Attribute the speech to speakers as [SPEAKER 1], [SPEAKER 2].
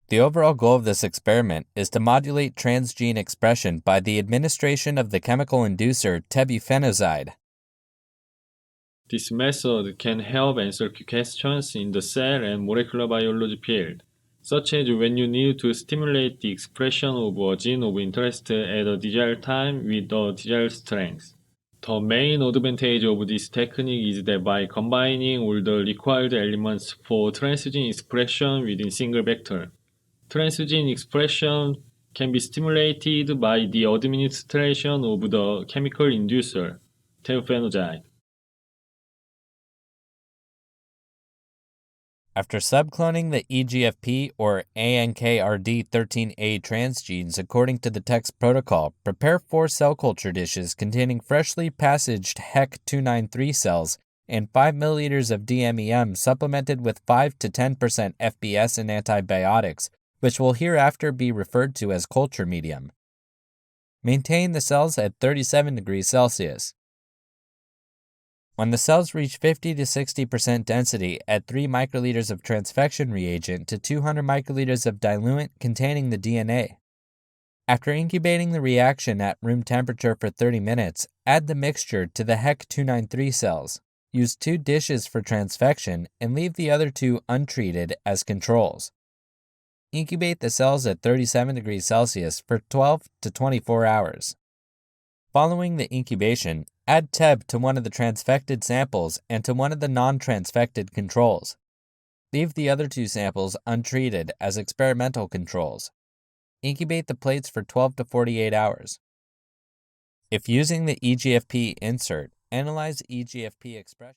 [SPEAKER 1] The overall goal of this experiment is to modulate transgene expression by the administration of the chemical inducer tebufenozide.
[SPEAKER 2] This method can help answer questions in the cell and molecular biology field, such as when you need to stimulate the expression of a gene of interest at a desired time with a desired strength. The main advantage of this technique is that by combining all the required elements for transgene expression within single vector, transgene expression can be stimulated by the administration of the chemical inducer, tebufenozide.
[SPEAKER 1] After subcloning the EGFP or ANKRD13A transgenes according to the text protocol, prepare 4 cell culture dishes containing freshly passaged HEC293 cells and 5 milliliters of DMEM supplemented with 5 to 10% FBS and antibiotics, which will hereafter be referred to as culture medium. Maintain the cells at 37 degrees Celsius. When the cells reach 50 to 60% density, add 3 microliters of transfection reagent to 200 microliters of diluent containing the DNA. After incubating the reaction at room temperature for 30 minutes, add the mixture to the HEC293 cells. Use 2 dishes for transfection and leave the other 2 untreated as controls. Incubate the cells at 37 degrees Celsius for 12 to 24 hours. Following the incubation, add TEB to one of the transfected samples and to one of the non-transfected controls. Leave the other 2 samples untreated as experimental controls. Incubate the plates for 12 to 48 hours. If using the EGFP insert, analyze EGFP expression.